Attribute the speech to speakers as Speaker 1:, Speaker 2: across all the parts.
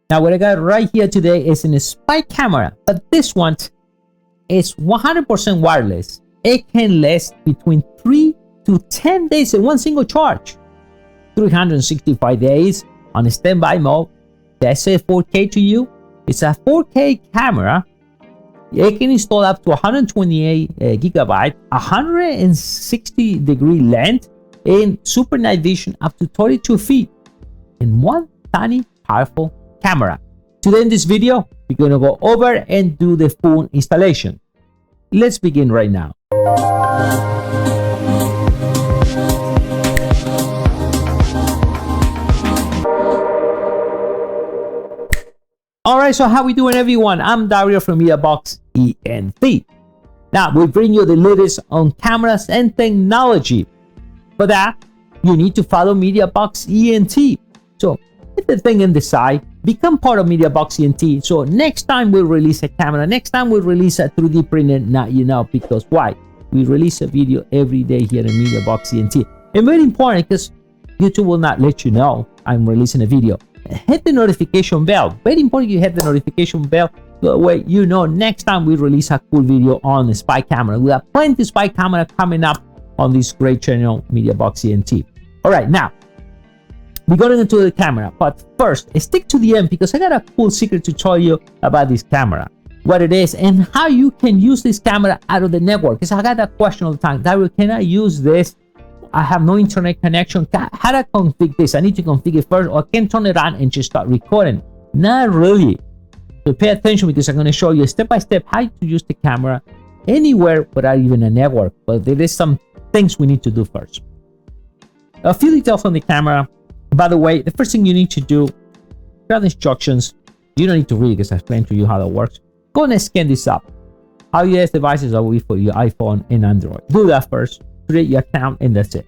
Speaker 1: Now what I got right here today is a spy camera, but this one is 100% wireless. It can last between 3 to 10 days in one single charge. 365 days on a standby mode. Did I say 4K to you? It's a 4K camera. It can install up to 128 gigabyte, 160-degree length, and super night vision up to 32 feet, in one tiny, powerful camera. Today in this video, we're going to go over and do the full installation. Let's begin right now. All right, so how we doing, everyone? I'm Dario from MEDIABOXENT. Now, we bring you the latest on cameras and technology. For that, you need to follow MEDIABOXENT. So, hit the thing in the side, become part of MEDIABOXENT. So, next time we release a camera, next time we release a 3D printer, now you know, because why? We release a video every day here in MEDIABOXENT. And very important, because YouTube will not let you know I'm releasing a video. Hit the notification bell. Very important you hit the notification bell, so that way you know next time we release a cool video on the spy camera. We have plenty of spy camera coming up on this great channel, MEDIABOXENT. All right, now we're going into the camera, but first stick to the end because I got a cool secret to tell you about this camera, what it is, and how you can use this camera out of the network. Because I got that question all the time, Dario, can I use this? I have no internet connection. How do I configure this? I need to configure it first, or I can turn it on and just start recording. Not really. So pay attention because I'm going to show you step by step how to use the camera anywhere without even a network. But there is some things we need to do first. A few details on the camera. By the way, the first thing you need to do, grab the instructions. You don't need to read because I explained to you how that works. Go and scan this up. iOS devices are with for your iPhone and Android. Do that first. Create your account, and that's it.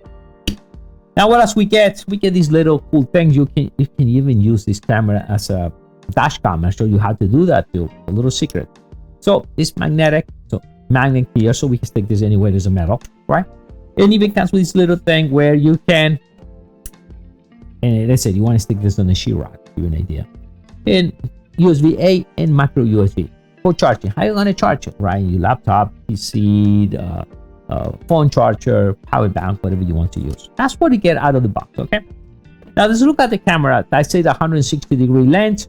Speaker 1: Now what else we get? We get these little cool things. You can even use this camera as a dash cam. I'll show you how to do that too. A little secret. So it's magnetic, so magnet here, so we can stick this anywhere there's a metal, right? And even comes with this little thing where you can, and let's say you want to stick this on a sheet rock, give you an idea. And USB-A and micro USB for charging. How are you going to charge it, right? Your laptop, PC, the phone charger, power bank, whatever you want to use. That's what you get out of the box. Okay, now let's look at the camera. I say the 160-degree lens,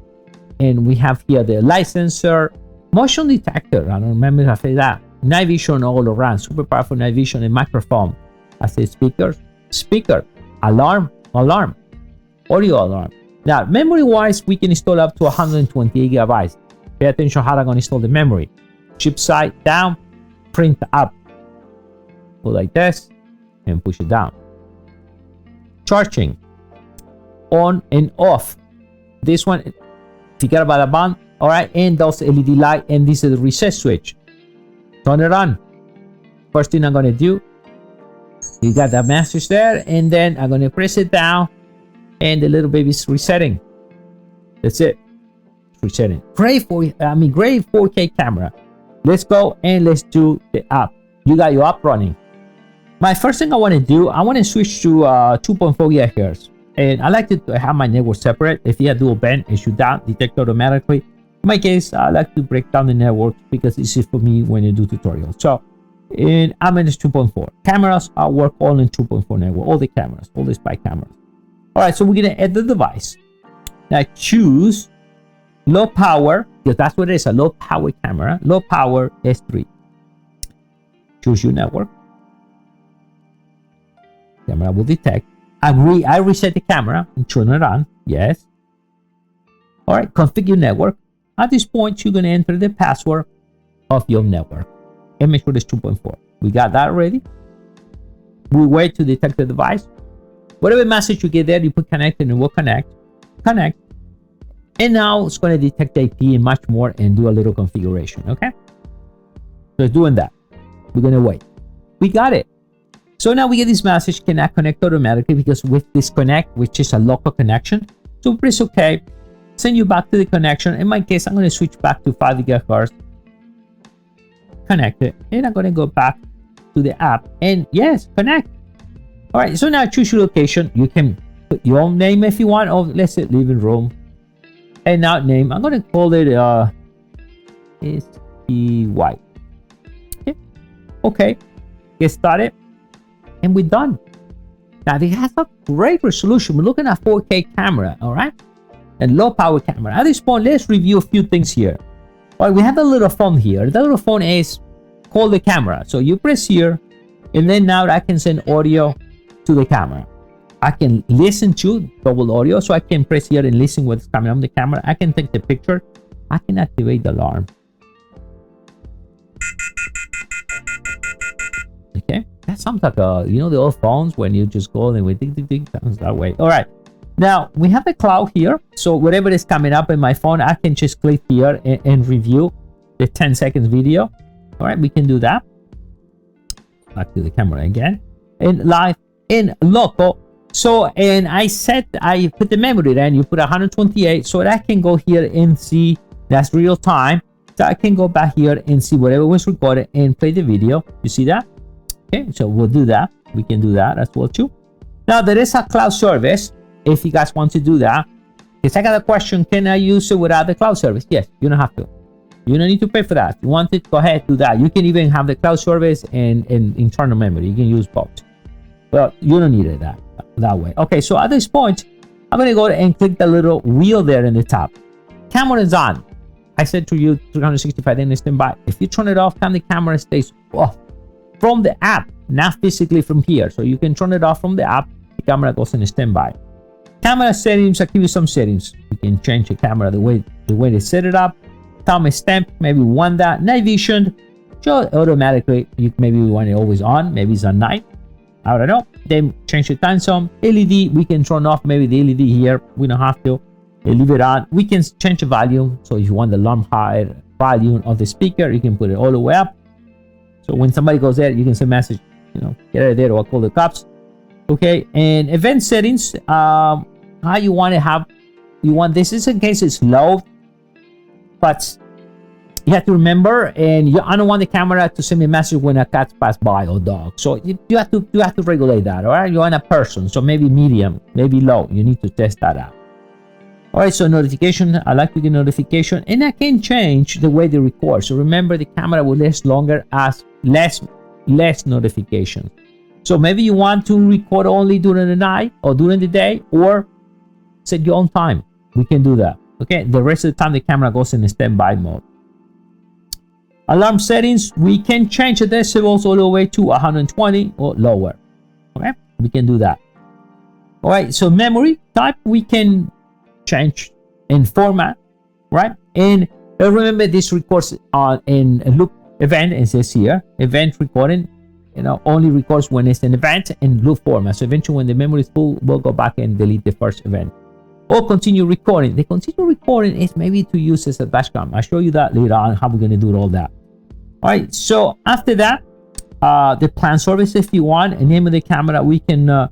Speaker 1: and we have here the light sensor, motion detector. I don't remember if I say that. Night vision all around, super powerful night vision, and microphone. I say speaker, alarm, audio alarm. Now memory wise, we can install up to 128 gigabytes. Pay attention how I'm going to install the memory. Chip side down, print up. Like this and push it down. Charging on and off. This one, forget about the button. All right, and those LED light, and this is the reset switch. Turn it on. First thing I'm gonna do, you got that message there, and then I'm gonna press it down, and the little baby's resetting. That's it. It's resetting. Great 4K camera. Let's go and let's do the app. You got your app running. My first thing I want to do, I want to switch to 2.4 gigahertz, and I like to have my network separate. If you have dual band, it should down detect automatically. In my case, I like to break down the network because it's easy for me when you do tutorials. So, I'm in this 2.4 cameras. I work all in 2.4 network, all the cameras, all the spy cameras. All right, so we're gonna add the device. Now choose low power, because that's what it is, a low power camera. Low power S3. Choose your network. Camera will detect. Agree. I reset the camera and turn it on. Yes. All right. Configure network. At this point, you're going to enter the password of your network and make sure it's 2.4. We got that ready. We wait to detect the device. Whatever message you get there, you put connect and it will connect. Connect. And now it's going to detect the IP and much more and do a little configuration. Okay. So it's doing that. We're going to wait. We got it. So now we get this message, cannot connect automatically because with this connect, which is a local connection. So press OK, send you back to the connection. In my case, I'm going to switch back to 5 gigahertz, connect it, and I'm going to go back to the app and yes, connect. All right, so now choose your location. You can put your own name if you want, or let's say living room. And now name, I'm going to call it SPY. Okay, get started, and we're done. Now it has a great resolution. We're looking at 4K camera, all right, and low power camera. At this point, let's review a few things here. All right, we have a little phone here. The little phone is called the camera. So you press here, and then now I can send audio to the camera. I can listen to double audio, so I can press here and listen what's coming on the camera. I can take the picture. I can activate the alarm. Okay, that sounds like you know, the old phones when you just go and we ding ding ding, sounds that way. All right, now we have the cloud here, so whatever is coming up in my phone, I can just click here and review the 10 seconds video. All right, we can do that. Back to the camera again, in live, in local. So, and I put the memory there, and you put 128, so that I can go here and see that's real time. So I can go back here and see whatever was recorded and play the video. You see that? Okay, so we'll do that. We can do that as well too. Now there is a cloud service if you guys want to do that. Because I got a question, can I use it without the cloud service? Yes, you don't have to. You don't need to pay for that. If you want it, go ahead, do that. You can even have the cloud service and internal memory. You can use both. But you don't need it that way. Okay, so at this point, I'm going to go and click the little wheel there in the top. Camera is on. I said to you 365 days standby. If you turn it off, the camera stays off from the app, not physically from here. So you can turn it off from the app. The camera goes in standby. Camera settings, I'll give you some settings. You can change the camera the way they set it up. Time stamp, maybe want that. Night vision, just automatically. You maybe want it always on. Maybe it's on night. I don't know. Then change the time zone. LED, we can turn off maybe the LED here. We don't have to. Leave it on. We can change the volume. So if you want the long high volume of the speaker, you can put it all the way up. So when somebody goes there, you can send a message, you know, get out of there or I'll call the cops. Okay, and event settings, how you want to have, you want this is in case it's low, but you have to remember, and I don't want the camera to send me a message when a cat pass by or dog. So you have to regulate that, all right? You want a person, so maybe medium, maybe low. You need to test that out. All right, so notification, I like to get notification, and I can change the way they record. So remember, the camera will last longer as less notification. So maybe you want to record only during the night or during the day, or set your own time. We can do that. Okay, the rest of the time the camera goes in standby mode. Alarm settings, we can change the decibels all the way to 120 or lower. Okay, we can do that. All right, so memory type, we can change in format, right? And remember, this records on in a loop event. It says here, event recording, you know, only records when it's an event in loop format. So eventually when the memory is full, we'll go back and delete the first event. Or continue recording. The continue recording is maybe to use as a dash cam. I'll show you that later on, how we're going to do all that. All right, so after that, the plan service, if you want, a name of the camera, we can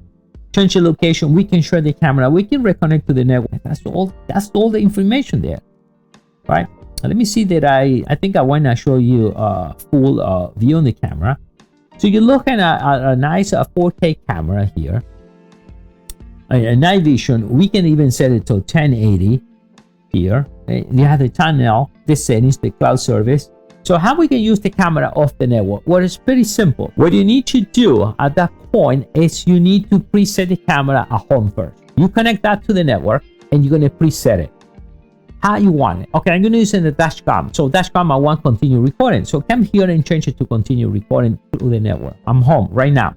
Speaker 1: change the location, we can share the camera, we can reconnect to the network. That's all the information there, right? Let me see that I think I want to show you a full view on the camera. So you're looking at a nice 4K camera here, a night vision. We can even set it to 1080 here. You have the channel, the settings, the cloud service. So how we can use the camera off the network? Well, it's pretty simple. What you need to do at that point is you need to preset the camera at home first. You connect that to the network and you're going to preset it how you want it. Okay, I'm going to use it in the dash cam. So dash cam, I want continue recording. So come here and change it to continue recording through the network. I'm home right now.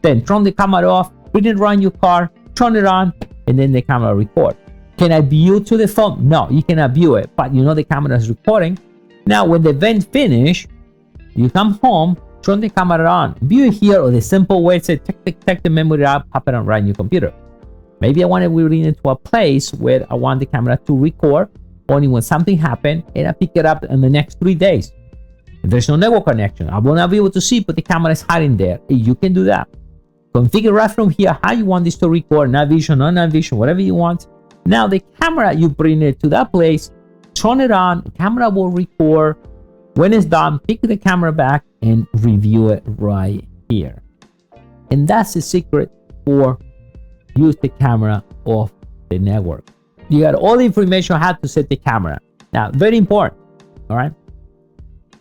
Speaker 1: Then turn the camera off, bring it around your car, turn it on, and then the camera record. Can I view to the phone? No, you cannot view it, but you know the camera is recording. Now, when the event finish, you come home, turn the camera on, view it here, or the simple way, say, take the memory out, pop it on right in your computer. Maybe I want to bring it to a place where I want the camera to record only when something happened, and I pick it up in the next 3 days. If there's no network connection, I will not be able to see, but the camera is hiding there. You can do that. Configure right from here how you want this to record, night vision, or night vision, whatever you want. Now, the camera, you bring it to that place, turn it on, the camera will record. When it's done, pick the camera back and review it right here. And that's the secret for use the camera off the network. You got all the information on how to set the camera. Now, very important. All right.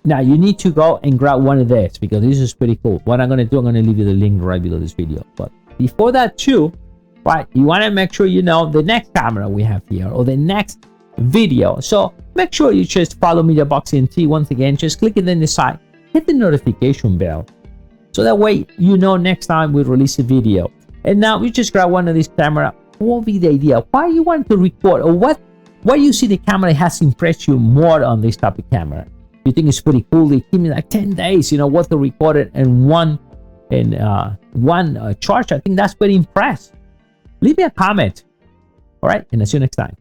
Speaker 1: Now you need to go and grab one of this because this is pretty cool. What I'm going to do, I'm going to leave you the link right below this video. But before that too, right, you want to make sure you know the next camera we have here or the next video. So make sure you just follow MEDIABOXENT. Once again, just click it in the side, hit the notification bell. So that way, you know, next time we release a video. And now we just grab one of these camera. What will be the idea? Why you want to record, or what you see the camera has impressed you more on this type of camera? You think it's pretty cool? They give me like 10 days, you know, what to record it in one charge. I think that's pretty impressed. Leave me a comment. All right, and I'll see you next time.